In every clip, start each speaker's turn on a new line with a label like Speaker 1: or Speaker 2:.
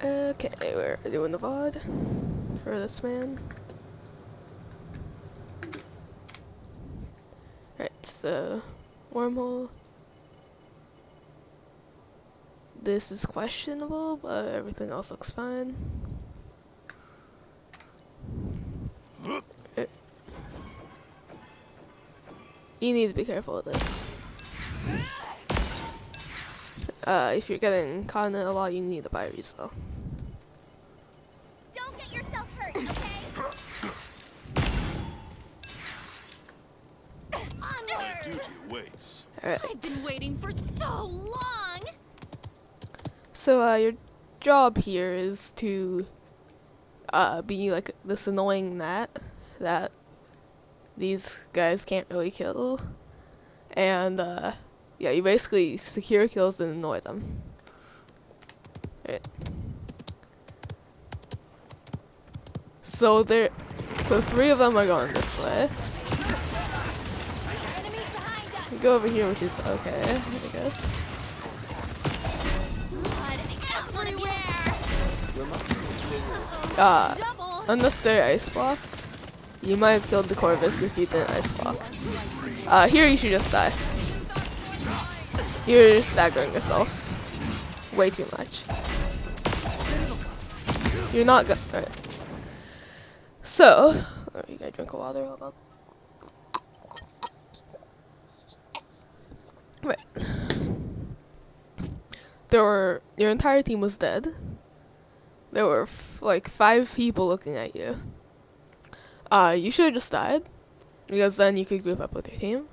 Speaker 1: Okay, we're doing the VOD for this man. Right, so wormhole. This is questionable, but everything else looks fine. You need to be careful with this. If you're getting caught in it a lot, you need to buy a refill.
Speaker 2: Don't get yourself hurt, okay?
Speaker 3: My duty waits.
Speaker 1: Alright.
Speaker 2: I've been waiting for so long.
Speaker 1: So, your job here is to be like this annoying gnat that these guys can't really kill. And, yeah, you basically secure kills and annoy them. Right. So three of them are going this way.
Speaker 2: Enemies behind us.
Speaker 1: We go over here, which is okay, I guess.
Speaker 2: Blood everywhere. Double.
Speaker 1: Unnecessary ice block. You might have killed the Corvus if you didn't ice block. Here you should just die. You're staggering yourself way too much. You're not good. Right. So, you gotta drink a water. Hold on. Right. Your entire team was dead. There were like 5 people looking at you. You should have just died, because then you could group up with your team.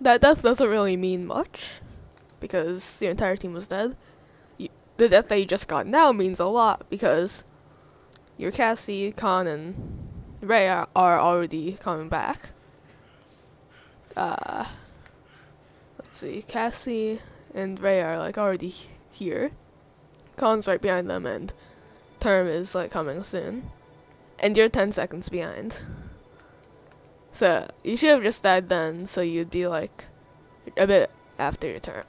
Speaker 1: That death doesn't really mean much, because your entire team was dead. The death that you just got now means a lot, because your Cassie, Khan, and Ray are already coming back. Let's see, Cassie and Ray are like already here. Khan's right behind them, and Term is like coming soon. And you're 10 seconds behind. So, you should have just died then, so you'd be like a bit after your turn.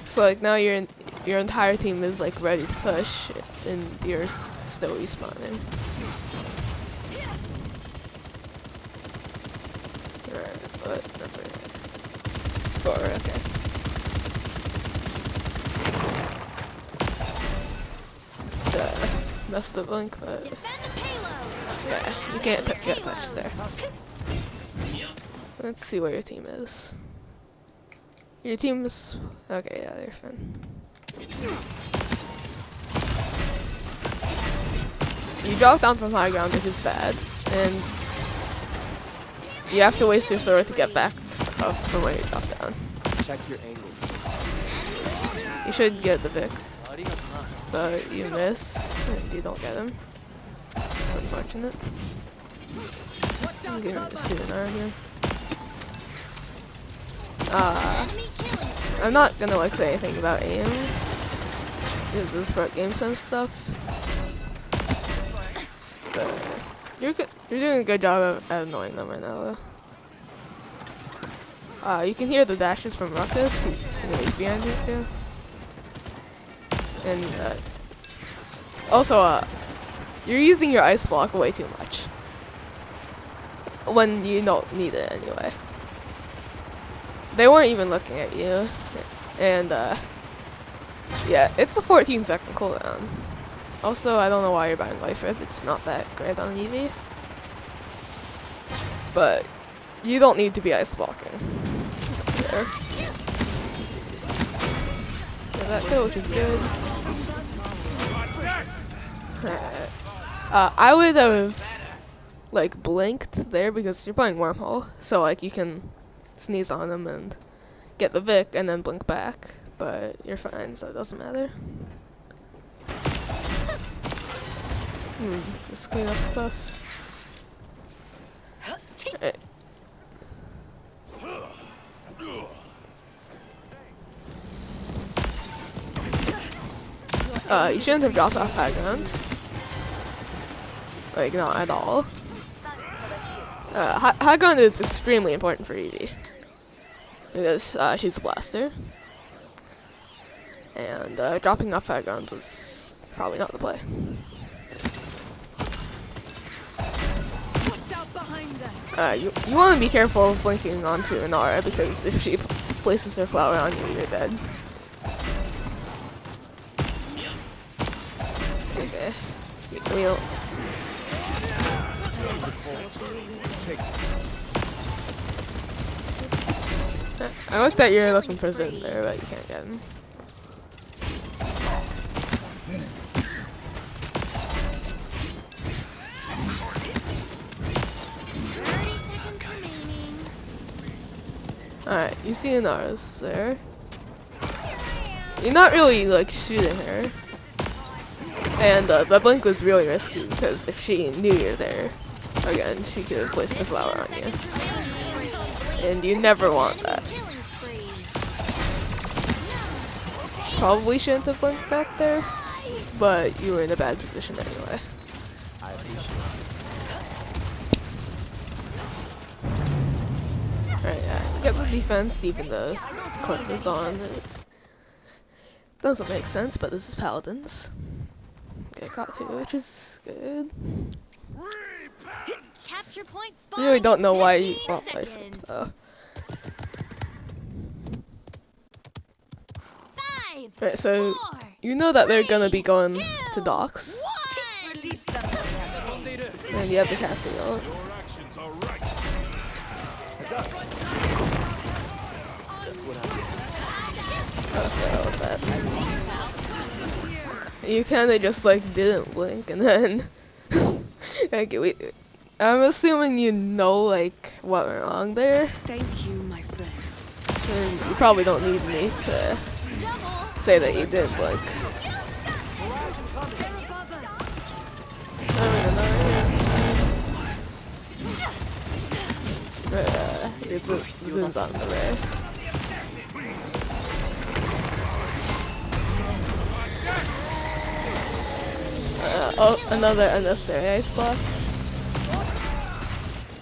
Speaker 1: So like now your entire team is like ready to push, and you're still respawning. Alright, what number? 4, okay. Messed the blink, but yeah, you can't get touched there. Let's see where your team is. Your team's okay. Yeah, they're fine. You drop down from high ground, which is bad, and you have to waste your sword to get back up from where you dropped down.
Speaker 4: Check your angle.
Speaker 1: You should get the Vic, but you miss, and you don't get him. It's unfortunate. I'm gonna just shoot an arrow here. I'm not gonna like say anything about aim. This is for game sense stuff. But you're doing a good job at annoying them right now, though. You can hear the dashes from Ruckus. He's behind you, yeah. And also, you're using your ice block way too much when you don't need it anyway. They weren't even looking at you, and yeah, it's a 14-second cooldown. Also, I don't know why you're buying Life Rip. It's not that great on Evie, but you don't need to be ice blocking. There. Yeah, that kill, which is good. I would have like blinked there because you're playing Wormhole, so like you can sneeze on him and get the Vic and then blink back, but you're fine, so it doesn't matter. Just clean up stuff. You shouldn't have dropped off high ground. Like, not at all. High ground is extremely important for Evie because she's a blaster, and dropping off high ground was probably not the play. You want to be careful of blinking onto Inara because if she places her flower on you, you're dead. Okay. We'll. I like that you're looking for Zin there, but you can't get him. Alright, you see Inara's there. You're not really like shooting her. And the blink was really risky because if she knew you're there, again, she could have placed the flower on you. And you never want that. Probably shouldn't have blinked back there, but you were in a bad position anyway. Alright, yeah, get the defense even though Clip is on. It doesn't make sense, but this is Paladins. Okay, got two, which is good.
Speaker 2: Capture point
Speaker 1: I really don't know why you
Speaker 2: 15
Speaker 1: brought life
Speaker 2: seconds.
Speaker 1: though.
Speaker 2: 5,
Speaker 1: Right, so
Speaker 2: 4,
Speaker 1: you know that they're gonna be going
Speaker 2: 2,
Speaker 1: to docks,
Speaker 2: 1.
Speaker 1: and you have the castle.
Speaker 3: Your actions are right.
Speaker 1: Okay, what was that? You kinda just like didn't blink and then okay, I'm assuming you know like what went wrong there.
Speaker 4: Thank you, my friend.
Speaker 1: And you probably don't need me to say that you did blink. Zin's on the way. Oh, another unnecessary ice block.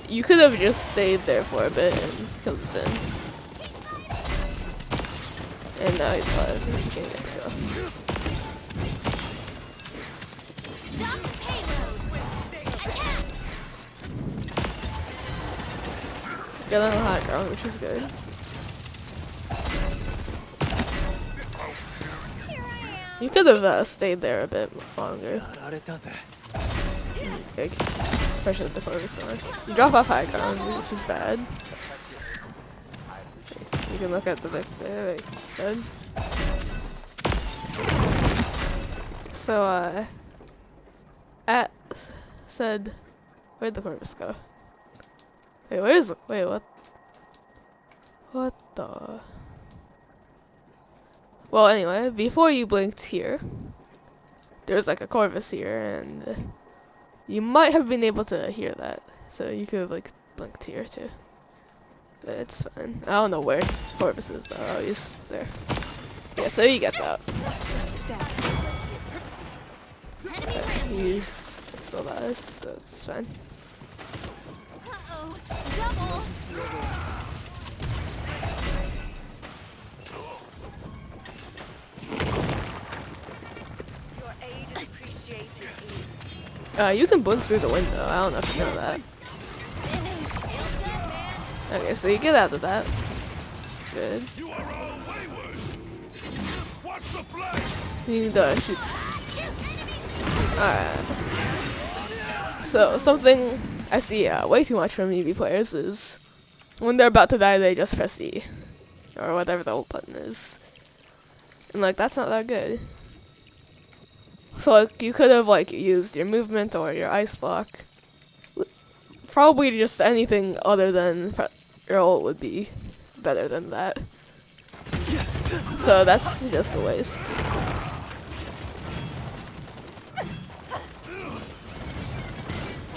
Speaker 1: You could have just stayed there for a bit and killed Zin. And now he's alive. He can't get go. Get on the high ground, which is good. You could have stayed there a bit longer. Big pressure the cornerstone. You drop off high ground, which is bad. You can look at the victor, like I said. So, said, where'd the corpus go? Wait, wait, what? What the? Well, anyway, before you blinked here, there's like a Corvus here, and you might have been able to hear that, so you could have like blinked here too. But it's fine. I don't know where Corvus is though. Oh, he's there. Yeah, so he gets out. He still does, so it's fine.
Speaker 2: Uh-oh, double.
Speaker 4: Your aid is appreciated.
Speaker 1: You can blink through the window. I don't know if you know that.
Speaker 2: Feels good, man.
Speaker 1: Okay, so you get out of that, which is good.
Speaker 3: You are all wayward. Watch the flame.
Speaker 1: You need to shoot. Alright. So, something I see way too much from EV players is when they're about to die, they just press E. Or whatever the ult button is. And, like, that's not that good. So, like, you could have, like, used your movement or your ice block. Probably just anything other than your ult would be better than that. So, that's just a waste.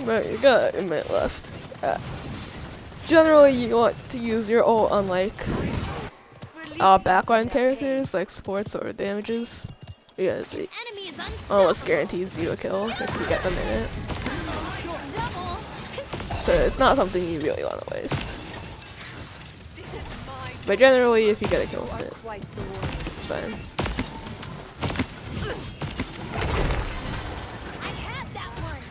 Speaker 1: But you got a minute left. Generally, you want to use your ult on like backline characters, like supports or damages, because it
Speaker 2: Enemy is
Speaker 1: almost guarantees you a kill if you get them in it.
Speaker 2: double.
Speaker 1: so it's not something you really want to waste. But generally, if you get a kill with it,
Speaker 4: Quite the warrior.
Speaker 1: it's fine.
Speaker 2: I had that one.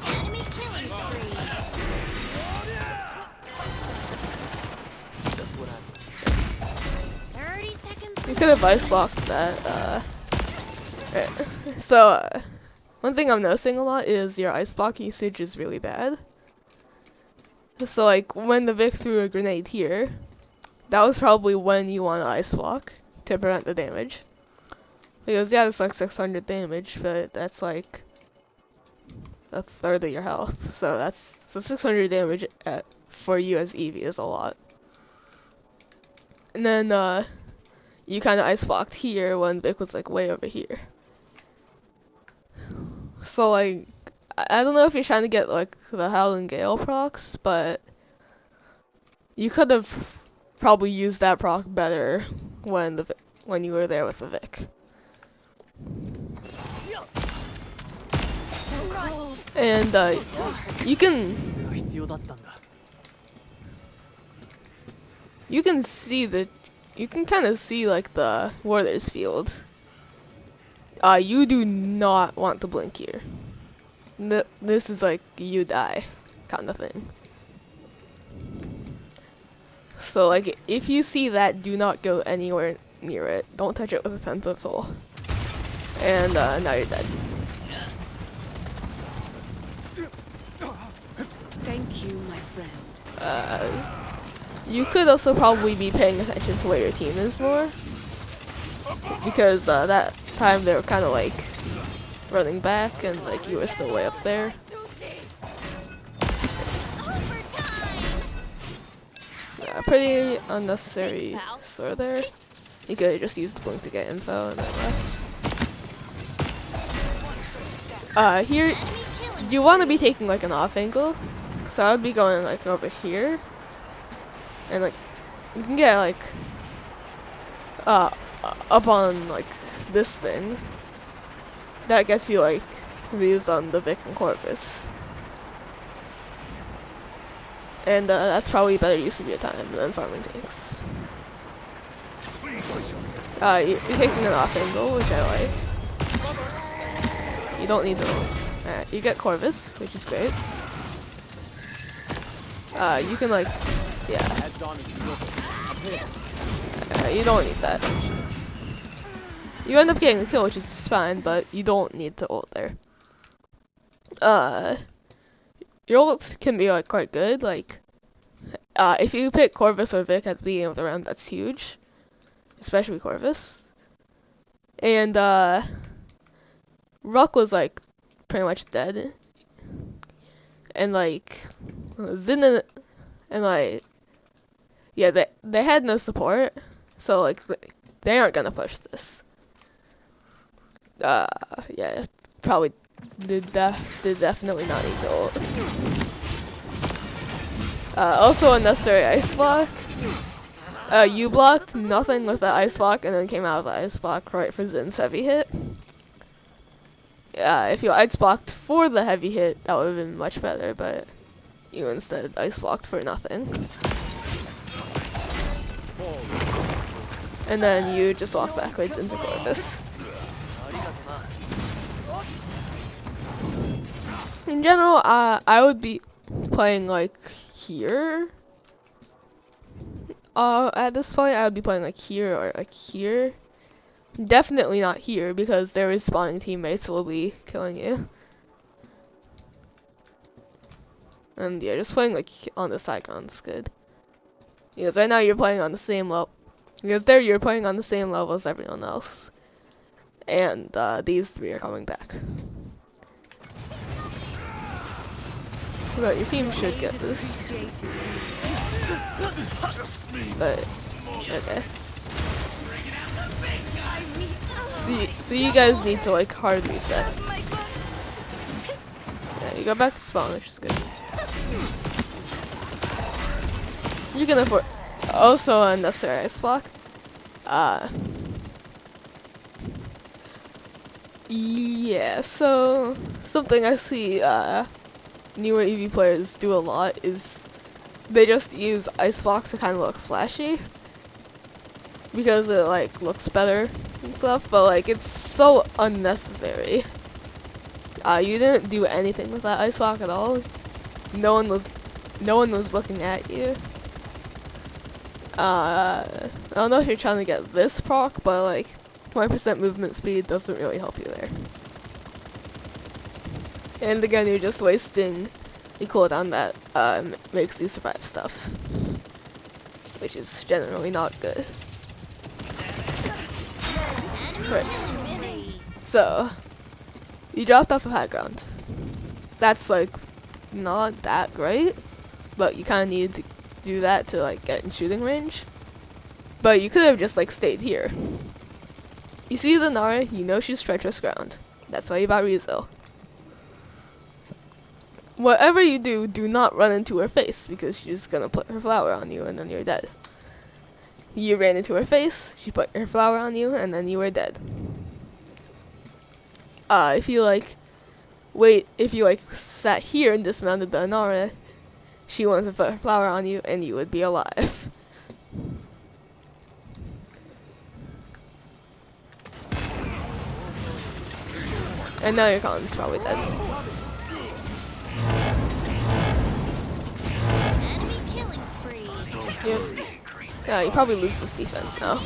Speaker 2: Enemy killing spree.
Speaker 5: Just what I
Speaker 2: 30 seconds.
Speaker 1: You could have ice blocked that. Right. So, one thing I'm noticing a lot is your ice block usage is really bad. So, like, when the Vic threw a grenade here, that was probably when you want to ice block to prevent the damage. Because, yeah, it's like 600 damage, but that's like a third of your health. So, so 600 damage for you as Evie is a lot. And then, you kind of ice blocked here when Vic was like way over here. So like, I don't know if you're trying to get like the Howling Gale procs, but you could have probably used that proc better when you were there with the Vic. And you can
Speaker 5: 必要だったんだ。
Speaker 1: you can kind of see like the Warrior's field. You do not want to blink here. This is like you die kind of thing. So like if you see that, do not go anywhere near it. Don't touch it with a 10-foot pole. And now you're dead.
Speaker 4: Thank you, my friend.
Speaker 1: You could also probably be paying attention to where your team is more. Because that time they were kind of like running back and like you were still way up there. Pretty unnecessary sword there. You could have just used the blink to get info and then left. Here, you want to be taking like an off angle. So I would be going like over here. And like, you can get like, up on like this thing. That gets you like views on the Vic and Corvus. And that's probably a better use of your time than farming tanks. You're taking an off angle, which I like. You don't need to. Alright, you get Corvus, which is great. You can like, yeah.
Speaker 5: Heads on and smoke.
Speaker 1: You don't need that. You end up getting the kill, which is fine, but you don't need to ult there. Your ult can be like quite good. Like, if you pick Corvus or Vic at the beginning of the round, that's huge, especially Corvus. And Ruck was like pretty much dead, and like Zin and like, yeah, they had no support, so like they aren't gonna push this. Yeah, probably did definitely not need to ult. Also unnecessary ice block. You blocked nothing with the ice block and then came out of the ice block right for Zin's heavy hit. If you ice blocked for the heavy hit, that would have been much better, but you instead ice blocked for nothing. And then you just walk backwards into Corvus. In general, I would be playing like here. At this point, I would be playing like here or like here. Definitely not here because their respawning teammates will be killing you. And yeah, just playing like on this icon's good. Because right now you're playing on the same level. Because there you're playing on the same level as everyone else. And these three are coming back. But your team should get this. But, okay. So you guys need to like hard reset. Yeah, you go back to spawn, which is good. You can afford also unnecessary ice block. Yeah, so something I see newer EV players do a lot is they just use ice block to kind of look flashy because it like looks better and stuff, but like it's so unnecessary. You didn't do anything with that ice block at all. No one was looking at you. I don't know if you're trying to get this proc, but like 20% movement speed doesn't really help you there. And again, you're just wasting the cooldown that makes you survive stuff, which is generally not good. Right. So, you dropped off of high ground. That's like not that great, but you kind of need to do that to like get in shooting range. But you could have just like stayed here. You see the Nara, you know she's treacherous ground. That's why you bought Rizzo. Whatever you do, do not run into her face because she's gonna put her flower on you and then you're dead. You ran into her face, she put her flower on you, and then you were dead. If you sat here and dismounted the Nara, she wanted to put her flower on you and you would be alive. And now your Khan's probably dead.
Speaker 2: Enemy killing spree.
Speaker 1: Yep. Yeah, you probably lose this defense now.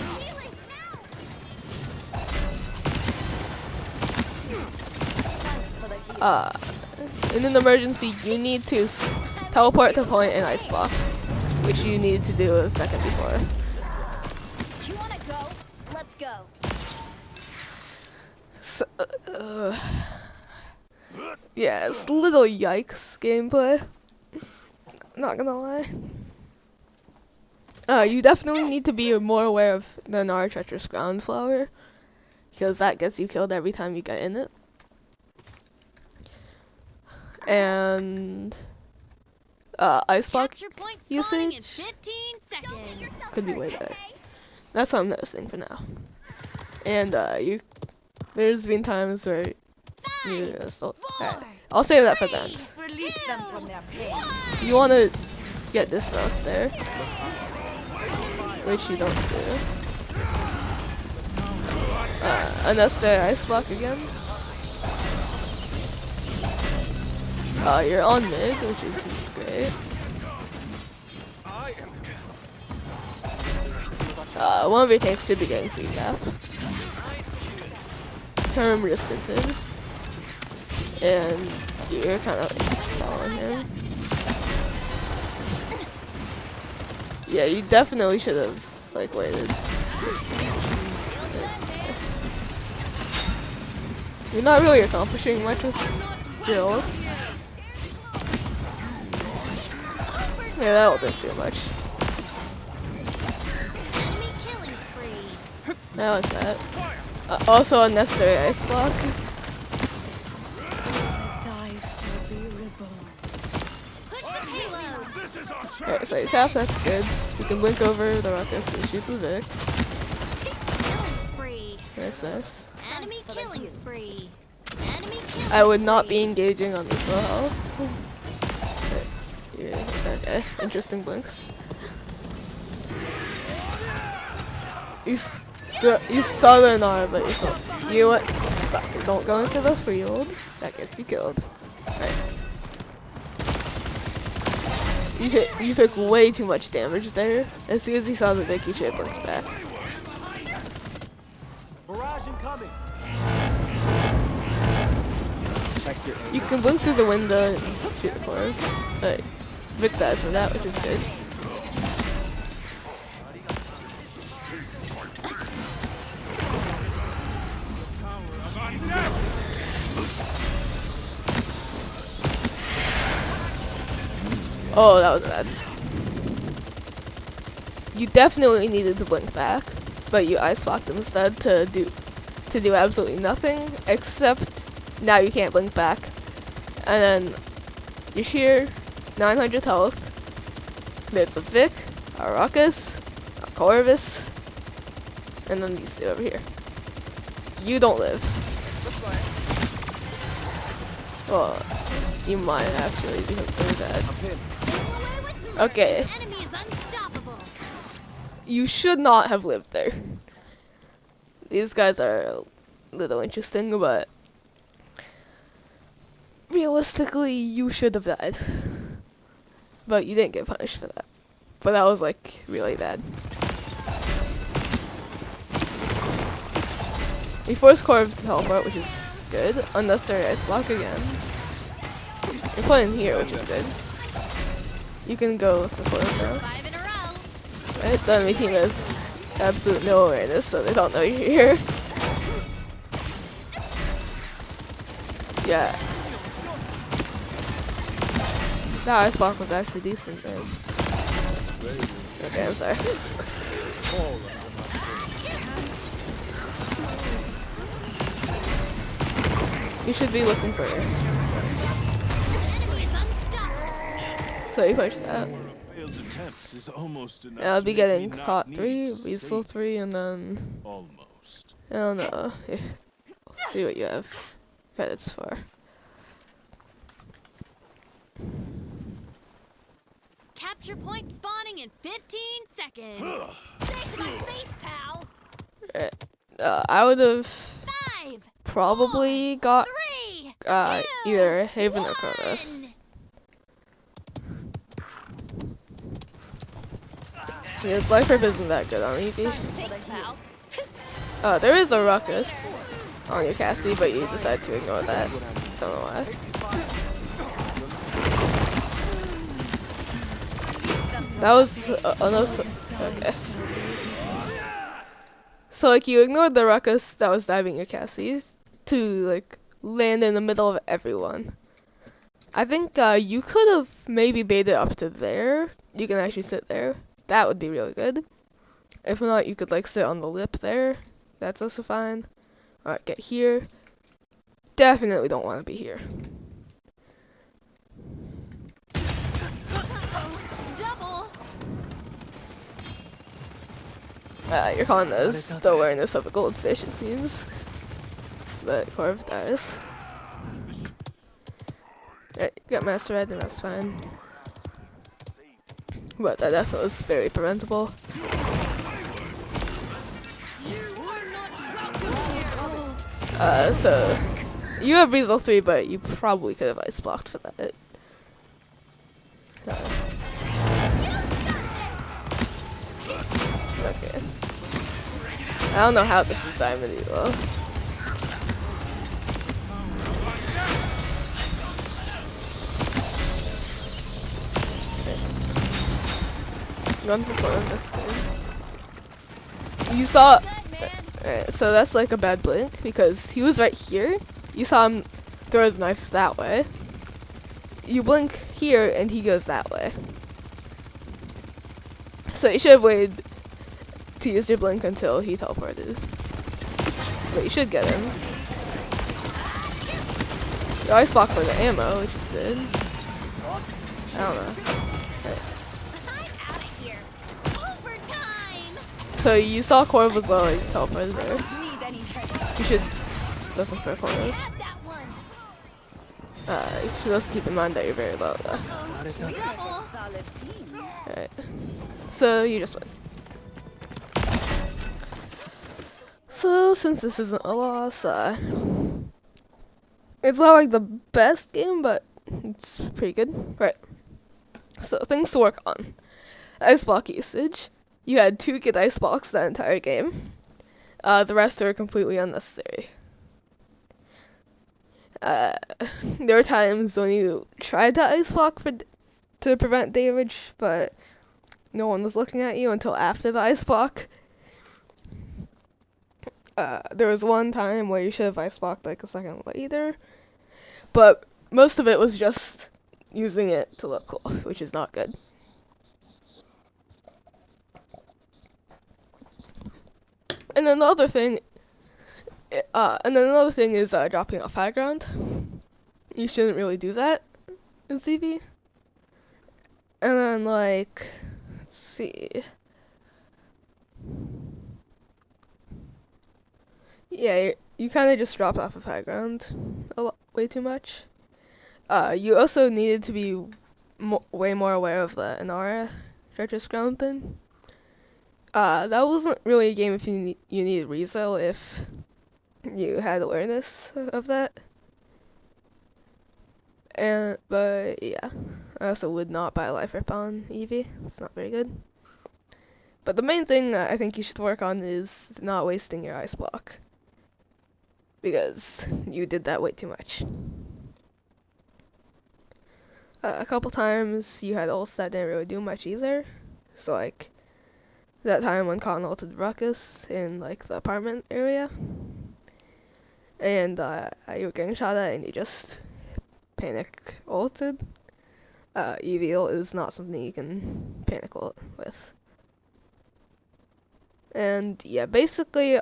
Speaker 1: In an emergency, you need to teleport to point and ice block, which you needed to do a second before.
Speaker 2: You wanna go? Let's go.
Speaker 1: So, yeah, it's little yikes gameplay. Not gonna lie. You definitely need to be more aware of the Nara treacherous ground flower, because that gets you killed every time you get in it. And ice block
Speaker 2: Capture point spawning in
Speaker 1: usage
Speaker 2: 15 seconds.
Speaker 1: could be way better. That's what I'm noticing for now. And there's been times where you alright, I'll save that for the end.
Speaker 4: Release them from their pain.
Speaker 1: You want to get this mouse there, which you don't do. Unnecessary ice block again. You're on mid, which is great. One of your tanks should be getting free cap. Term resisted. And you're kind of following him. Yeah, you definitely should have like waited. You're not really accomplishing much with your ults. Yeah, that didn't do much.
Speaker 2: Enemy killing spree.
Speaker 1: I like that. Also unnecessary ice block.
Speaker 2: Push the payload.
Speaker 3: This is our chance.
Speaker 1: Alright, so you tap, that's good. You can blink over the ruckus and shoot the Vic.
Speaker 2: Killing spree.
Speaker 1: Nice, nice.
Speaker 2: Enemy killing spree. Enemy killing
Speaker 1: I would not be
Speaker 2: spree.
Speaker 1: engaging on this low health. Yeah, okay, interesting blinks. You saw the Nara, but you what? Don't go into the field. That gets you killed. Right. You took way too much damage there. As soon as you saw the Vic, you should have blinked back.
Speaker 5: Barrage incoming. Check your
Speaker 1: You can blink through the window and shoot the core. But Vic dies from that, which is good. Oh, that was bad. You definitely needed to blink back, but you ice blocked instead to do absolutely nothing, except now you can't blink back. And then you're here, 900 health. There's a Vic, a Ruckus, a Corvus, and then these two over here. You don't live. Well, you might actually because they're dead.
Speaker 5: I'm pinned.
Speaker 2: Away with the
Speaker 1: Okay.
Speaker 2: merph. Enemy is unstoppable.
Speaker 1: You should not have lived there. These guys are a little interesting, but realistically, you should have died. But you didn't get punished for that. But that was like really bad. We forced Corv to teleport, which is good. Unnecessary ice block again. You're playing here, which is good. You can go look for Corv now.
Speaker 2: 5 in a row.
Speaker 1: Right? The enemy team has absolute no awareness, so they don't know you're here. Yeah. That ice block was actually decent, man. Okay, I'm sorry. You should be looking for it.
Speaker 2: Enemy is unstoppable.
Speaker 1: So you push that.
Speaker 3: Failed attempts is almost enough.
Speaker 1: And I'll
Speaker 3: to
Speaker 1: be
Speaker 3: make
Speaker 1: getting
Speaker 3: me not
Speaker 1: caught
Speaker 3: need
Speaker 1: 3,
Speaker 3: to
Speaker 1: weasel
Speaker 3: save
Speaker 1: 3, and then
Speaker 3: Almost.
Speaker 1: I don't know if we'll see what you have credits for.
Speaker 2: Capture point spawning in 15 seconds. Take my face, pal.
Speaker 1: Right. I would have
Speaker 2: 5,
Speaker 1: probably got
Speaker 2: 3, 2,
Speaker 1: either Haven or
Speaker 2: 1.
Speaker 1: Cronus. Because Life Rip isn't that good on Evie.
Speaker 2: Thanks, pal.
Speaker 1: There is a ruckus on your Cassie, but you decide to ignore that. Don't know why. That was okay. So like you ignored the ruckus that was diving your Cassie to like land in the middle of everyone. I think you could have maybe baited up to there. You can actually sit there. That would be really good. If not, you could like sit on the lip there. That's also fine. Alright, get here. Definitely don't want to be here.
Speaker 2: Double.
Speaker 1: Your con has the awareness of a goldfish, it seems. But Corv dies. Alright, got Master Red, and that's fine. But that definitely was very preventable. So you have Weasel 3, but you probably could have ice blocked for that. Okay. I don't know how this is diamond though. Run for corner this game. You saw. Alright, so that's like a bad blink because he was right here. You saw him throw his knife that way. You blink here and he goes that way. So you should have waited to use your blink until he teleported. But you should get him. You always block for the ammo, which is good. I don't know. Right.
Speaker 2: I'm out of here. Overtime.
Speaker 1: So you saw Corv was low, you teleported there.
Speaker 4: Need any help?
Speaker 1: You should look for a corner.
Speaker 2: Have that one.
Speaker 1: You should also keep in mind that you're very low though.
Speaker 2: Double.
Speaker 4: Solid team.
Speaker 1: Alright. So you just win. So since this isn't a loss, it's not like the best game, but it's pretty good. Right. So things to work on. Ice block usage. You had 2 good ice blocks that entire game. The rest are completely unnecessary. There were times when you tried to ice block to prevent damage, but no one was looking at you until after the ice block. There was one time where you should have ice blocked like a second later, but most of it was just using it to look cool, which is not good. And then another thing is dropping off high ground. You shouldn't really do that in CV. And then like, let's see. Yeah, you kind of just dropped off of high ground way too much. You also needed to be way more aware of the Inara treacherous ground thing. That wasn't really a game if you needed resale if you had awareness of that. But yeah, I also would not buy a life rip on Evie. It's not very good. But the main thing I think you should work on is not wasting your ice block, because you did that way too much. A couple times you had ults that didn't really do much either. So like that time when Khan ulted Ruckus in like the apartment area, and you were getting shot at and you just panic ulted. Evie ult is not something you can panic ult with. And yeah, basically,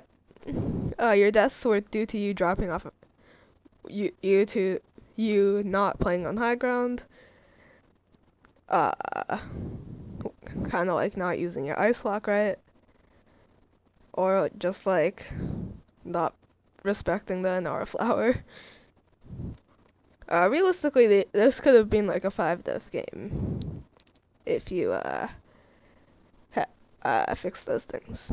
Speaker 1: your deaths were due to you dropping off, you not playing on high ground, kind of like not using your ice block right, or just like not respecting the Inara flower. Realistically, this could have been like a 5-death game if you fixed those things.